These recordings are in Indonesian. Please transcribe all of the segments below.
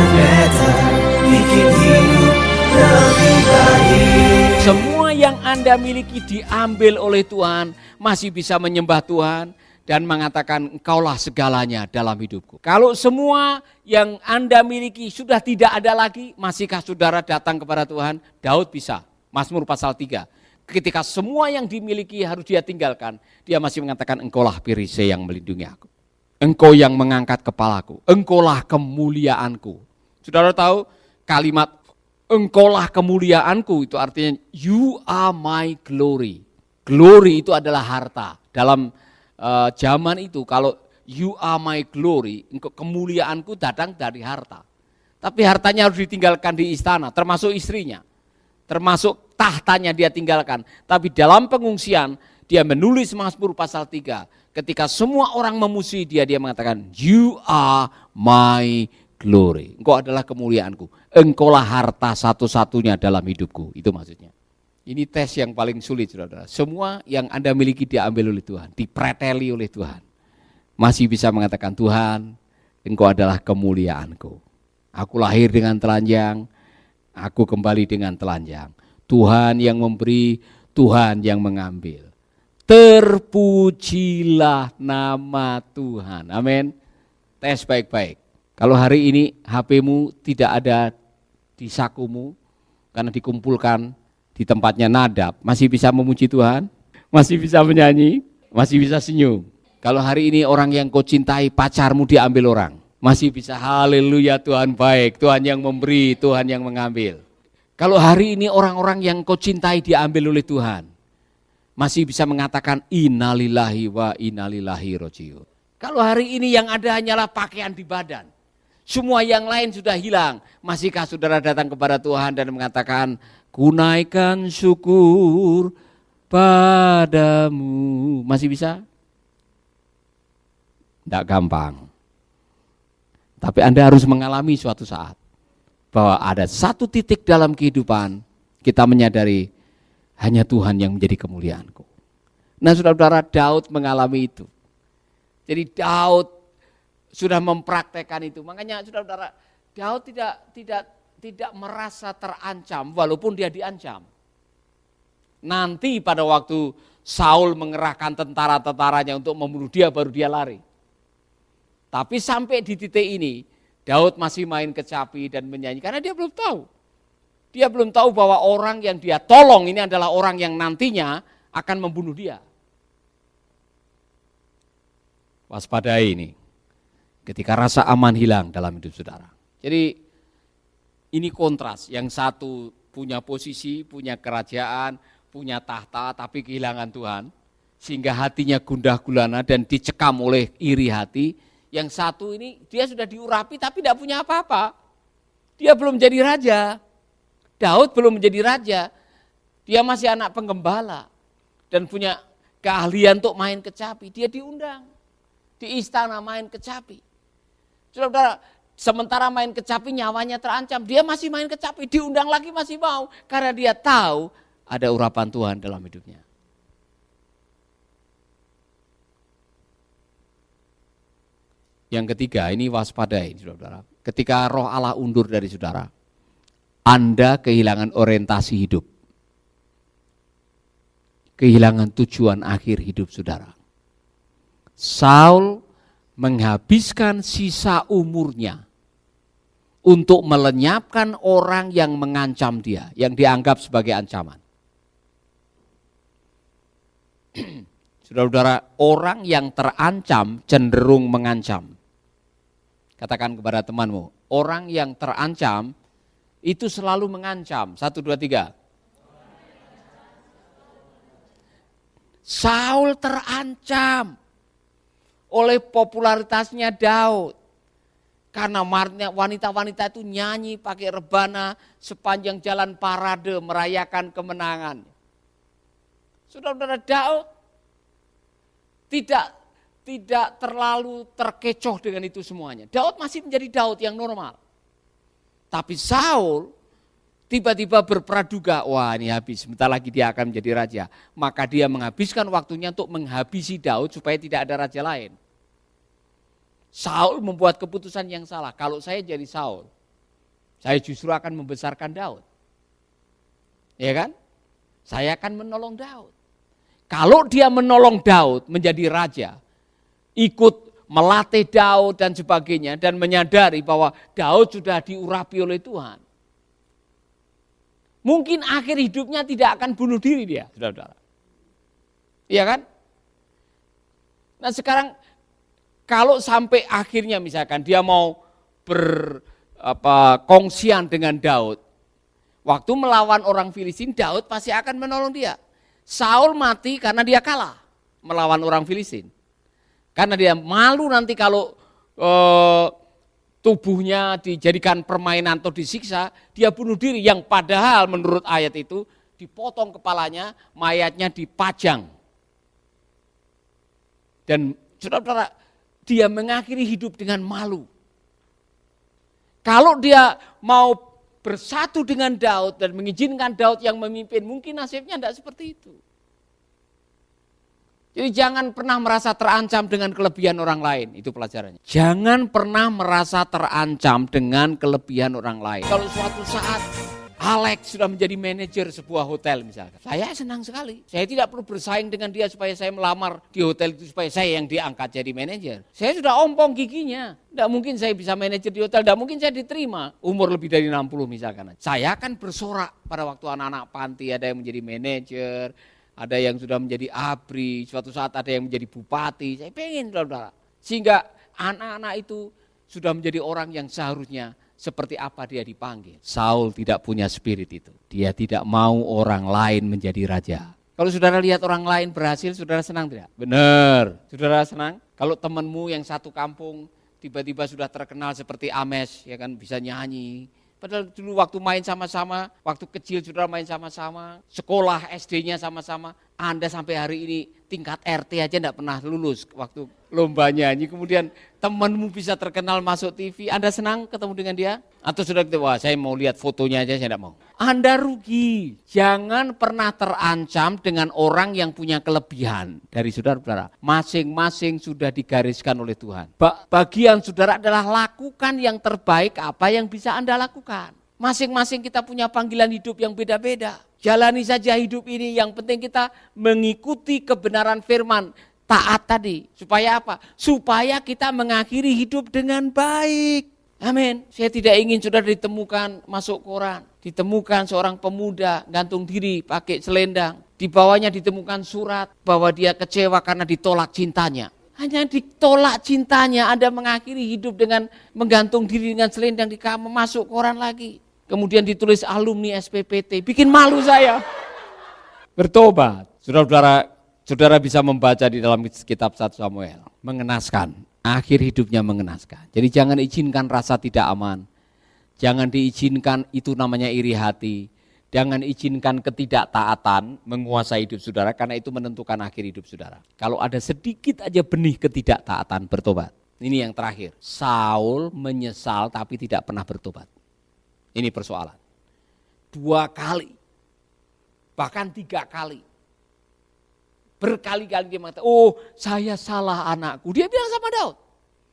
better, bikin hidup lebih baik. Semua yang Anda miliki diambil oleh Tuhan, masih bisa menyembah Tuhan dan mengatakan engkaulah segalanya dalam hidupku. Kalau semua yang Anda miliki sudah tidak ada lagi, masihkah saudara datang kepada Tuhan? Daud bisa, Mazmur pasal 3. Ketika semua yang dimiliki harus dia tinggalkan, dia masih mengatakan engkaulah perisai yang melindungi aku. Engkau yang mengangkat kepalaku, engkaulah kemuliaanku. Saudara tahu kalimat engkaulah kemuliaanku itu artinya you are my glory. Glory itu adalah harta. Dalam zaman itu kalau you are my glory, kemuliaanku datang dari harta. Tapi hartanya harus ditinggalkan di istana, termasuk istrinya. Termasuk tahtanya dia tinggalkan. Tapi dalam pengungsian dia menulis Mazmur pasal 3. Ketika semua orang memusuhi dia, dia mengatakan you are my glory. Engkau adalah kemuliaanku. Engkaulah harta satu-satunya dalam hidupku. Itu maksudnya. Ini tes yang paling sulit, saudara. Semua yang Anda miliki diambil oleh Tuhan, dipreteli oleh Tuhan. Masih bisa mengatakan Tuhan, engkau adalah kemuliaanku. Aku lahir dengan telanjang, aku kembali dengan telanjang. Tuhan yang memberi, Tuhan yang mengambil. Terpujilah nama Tuhan. Amin. Tes baik-baik. Kalau hari ini HP-mu tidak ada di sakumu karena dikumpulkan di tempatnya Nadab, masih bisa memuji Tuhan? Masih bisa menyanyi? Masih bisa senyum? Kalau hari ini orang yang kau cintai, pacarmu diambil orang, masih bisa haleluya Tuhan baik, Tuhan yang memberi, Tuhan yang mengambil. Kalau hari ini orang-orang yang kau cintai diambil oleh Tuhan, masih bisa mengatakan innalillahi wa innalillahi rajiun. Kalau hari ini yang ada hanyalah pakaian di badan, semua yang lain sudah hilang, masihkah saudara datang kepada Tuhan dan mengatakan kunaikan syukur padamu? Masih bisa? Tidak gampang. Tapi Anda harus mengalami suatu saat bahwa ada satu titik dalam kehidupan kita menyadari hanya Tuhan yang menjadi kemuliaanku. Nah, saudara-saudara, Daud mengalami itu. Jadi Daud sudah mempraktekkan itu. Makanya saudara-saudara, Daud tidak merasa terancam walaupun dia diancam. Nanti pada waktu Saul mengerahkan tentara-tentaranya untuk membunuh dia, baru dia lari. Tapi sampai di titik ini, Daud masih main kecapi dan menyanyi karena dia belum tahu. Dia belum tahu bahwa orang yang dia tolong ini adalah orang yang nantinya akan membunuh dia. Waspadai ini ketika rasa aman hilang dalam hidup saudara. Jadi ini kontras, yang satu punya posisi, punya kerajaan, punya tahta tapi kehilangan Tuhan. Sehingga hatinya gundah gulana dan dicekam oleh iri hati. Yang satu ini dia sudah diurapi tapi tidak punya apa-apa. Dia belum jadi raja. Daud belum menjadi raja, dia masih anak penggembala dan punya keahlian untuk main kecapi. Dia diundang di istana main kecapi. Saudara, sementara main kecapi nyawanya terancam, dia masih main kecapi, diundang lagi masih mau karena dia tahu ada urapan Tuhan dalam hidupnya. Yang ketiga, ini waspadai, saudara. Ketika roh Allah undur dari saudara, Anda kehilangan orientasi hidup. Kehilangan tujuan akhir hidup saudara. Saul menghabiskan sisa umurnya untuk melenyapkan orang yang mengancam dia, yang dianggap sebagai ancaman. Saudara-saudara, orang yang terancam cenderung mengancam. Katakan kepada temanmu, orang yang terancam itu selalu mengancam. 1, 2, 3. Saul terancam oleh popularitasnya Daud. Karena wanita-wanita itu nyanyi pakai rebana sepanjang jalan parade merayakan kemenangan. Saudara-saudara, Daud tidak terlalu terkecoh dengan itu semuanya. Daud masih menjadi Daud yang normal. Tapi Saul tiba-tiba berpraduga, wah ini habis, sebentar lagi dia akan menjadi raja. Maka dia menghabiskan waktunya untuk menghabisi Daud supaya tidak ada raja lain. Saul membuat keputusan yang salah. Kalau saya jadi Saul, Saya justru akan membesarkan Daud. Ya kan? Saya akan menolong Daud. Kalau dia menolong Daud menjadi raja, ikut melatih Daud dan sebagainya, dan menyadari bahwa Daud sudah diurapi oleh Tuhan, mungkin akhir hidupnya tidak akan bunuh diri dia, saudara-saudara. Iya kan? Nah sekarang kalau sampai akhirnya misalkan dia mau berkongsian dengan Daud, waktu melawan orang Filistin, Daud pasti akan menolong dia. Saul mati karena dia kalah melawan orang Filistin. Karena dia malu nanti kalau tubuhnya dijadikan permainan atau disiksa, dia bunuh diri. Yang padahal menurut ayat itu dipotong kepalanya, mayatnya dipajang. Dan saudara-saudara, dia mengakhiri hidup dengan malu. Kalau dia mau bersatu dengan Daud dan mengizinkan Daud yang memimpin, mungkin nasibnya tidak seperti itu. Jadi jangan pernah merasa terancam dengan kelebihan orang lain, itu pelajarannya. Jangan pernah merasa terancam dengan kelebihan orang lain. Kalau suatu saat Alex sudah menjadi manajer sebuah hotel misalkan, saya senang sekali. Saya tidak perlu bersaing dengan dia supaya saya melamar di hotel itu supaya saya yang diangkat jadi manajer. Saya sudah ompong giginya. Tidak mungkin saya bisa manajer di hotel, tidak mungkin saya diterima umur lebih dari 60 misalkan. Saya akan bersorak pada waktu anak-anak panti, ada yang menjadi manajer, ada yang sudah menjadi ABRI, suatu saat ada yang menjadi bupati. Saya pengen, saudara. Sehingga anak-anak itu sudah menjadi orang yang seharusnya seperti apa dia dipanggil. Saul tidak punya spirit itu. Dia tidak mau orang lain menjadi raja. Kalau saudara lihat orang lain berhasil, saudara senang tidak? Benar. Saudara senang? Kalau temanmu yang satu kampung tiba-tiba sudah terkenal seperti Ames, ya kan, bisa nyanyi. Padahal dulu waktu main sama-sama, waktu kecil saudara main sama-sama, sekolah SD-nya sama-sama, Anda sampai hari ini tingkat RT aja enggak pernah lulus waktu lomba nyanyi, kemudian temanmu bisa terkenal masuk TV, Anda senang ketemu dengan dia? Atau sudah gitu, wah saya mau lihat fotonya aja, saya enggak mau. Anda rugi. Jangan pernah terancam dengan orang yang punya kelebihan dari saudara-saudara. Masing-masing sudah digariskan oleh Tuhan. Bagian saudara adalah lakukan yang terbaik apa yang bisa Anda lakukan. Masing-masing kita punya panggilan hidup yang beda-beda. Jalani saja hidup ini, yang penting kita mengikuti kebenaran firman, taat tadi. Supaya apa? Supaya kita mengakhiri hidup dengan baik. Amin. Saya tidak ingin saudara ditemukan masuk koran, ditemukan seorang pemuda gantung diri pakai selendang, di bawahnya ditemukan surat bahwa dia kecewa karena ditolak cintanya. Hanya ditolak cintanya, Anda mengakhiri hidup dengan menggantung diri dengan selendang di kamar, masuk koran lagi. Kemudian ditulis alumni SPPT, bikin malu saya. Bertobat. Saudara bisa membaca di dalam kitab 1 Samuel, mengenaskan, akhir hidupnya mengenaskan. Jadi jangan izinkan rasa tidak aman, jangan diizinkan itu namanya iri hati, jangan izinkan ketidaktaatan menguasai hidup saudara, karena itu menentukan akhir hidup saudara. Kalau ada sedikit aja benih ketidaktaatan, bertobat. Ini yang terakhir, Saul menyesal tapi tidak pernah bertobat. Ini persoalan. 2 kali, bahkan 3 kali. Berkali-kali dia mengatakan, oh saya salah anakku. Dia bilang sama Daud.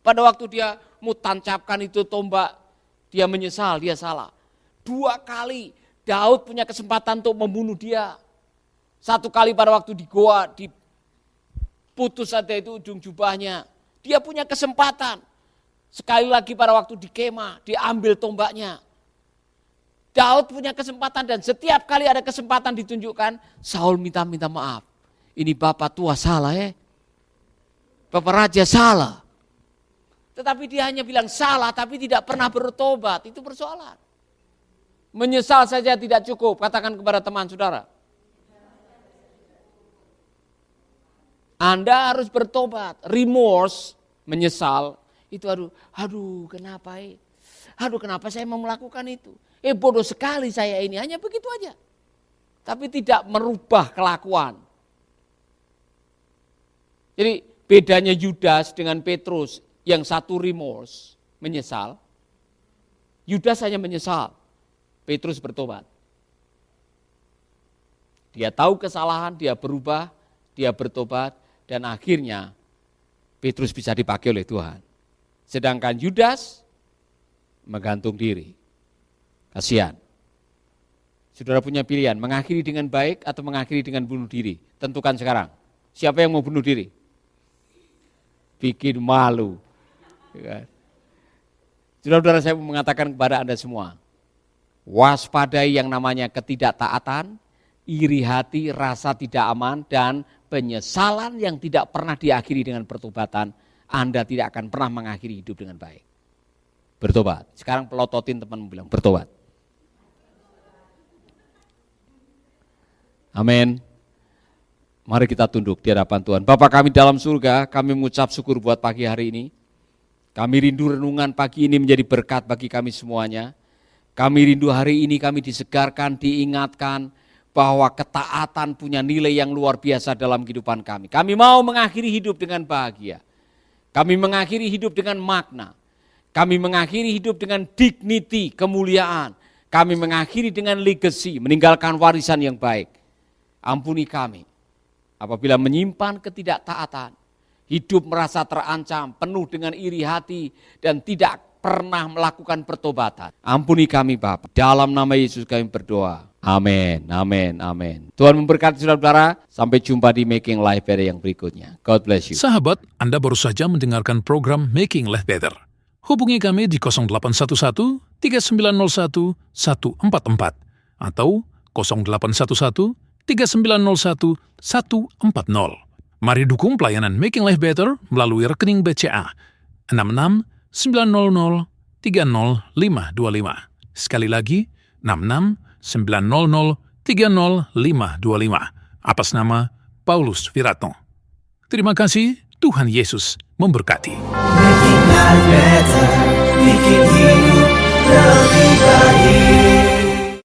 Pada waktu dia mau tancapkan itu tombak, dia menyesal, dia salah. 2 kali Daud punya kesempatan untuk membunuh dia. 1 kali pada waktu di goa, diputus saja itu ujung jubahnya. Dia punya kesempatan. Sekali lagi pada waktu di kemah, diambil tombaknya. Daud punya kesempatan, dan setiap kali ada kesempatan ditunjukkan, Saul minta maaf. Ini bapak tua salah ya. Bapak raja salah. Tetapi dia hanya bilang salah tapi tidak pernah bertobat, itu persoalan. Menyesal saja tidak cukup, katakan kepada teman saudara. Anda harus bertobat, remorse, menyesal, itu aduh kenapa ya? Aduh kenapa saya mau melakukan itu? Bodoh sekali saya ini, hanya begitu aja. Tapi tidak merubah kelakuan. Jadi bedanya Yudas dengan Petrus, yang satu remorse, menyesal. Yudas hanya menyesal, Petrus bertobat. Dia tahu kesalahan, dia berubah, dia bertobat, dan akhirnya Petrus bisa dipakai oleh Tuhan. Sedangkan Yudas menggantung diri. Kasihan. Saudara punya pilihan, mengakhiri dengan baik atau mengakhiri dengan bunuh diri. Tentukan sekarang. Siapa yang mau bunuh diri? Bikin malu. Saudara-saudara, saya mau mengatakan kepada Anda semua, waspadai yang namanya ketidaktaatan, iri hati, rasa tidak aman, dan penyesalan yang tidak pernah diakhiri dengan pertobatan. Anda tidak akan pernah mengakhiri hidup dengan baik. Bertobat. Sekarang pelototin temanmu, bilang bertobat. Amin. Mari kita tunduk di hadapan Tuhan. Bapa kami dalam surga, kami mengucap syukur buat pagi hari ini. Kami rindu renungan pagi ini menjadi berkat bagi kami semuanya. Kami rindu hari ini kami disegarkan, diingatkan bahwa ketaatan punya nilai yang luar biasa dalam kehidupan kami. Kami mau mengakhiri hidup dengan bahagia. Kami mengakhiri hidup dengan makna. Kami mengakhiri hidup dengan dignity, kemuliaan. Kami mengakhiri dengan legacy, meninggalkan warisan yang baik. Ampuni kami apabila menyimpan ketidaktaatan, hidup merasa terancam, penuh dengan iri hati, dan tidak pernah melakukan pertobatan. Ampuni kami Bapa, dalam nama Yesus kami berdoa. Amin, amin, amin. Tuhan memberkati saudara-saudara, sampai jumpa di Making Life Better yang berikutnya. God bless you. Sahabat, Anda baru saja mendengarkan program Making Life Better. Hubungi kami di 0811 3901 144 atau 0811 3901 140. Mari dukung pelayanan Making Life Better melalui rekening BCA 66 900 30525. Sekali lagi, 66 900 30525. Atas nama Paulus Wiratno. Terima kasih, Tuhan Yesus memberkati. Making life better, making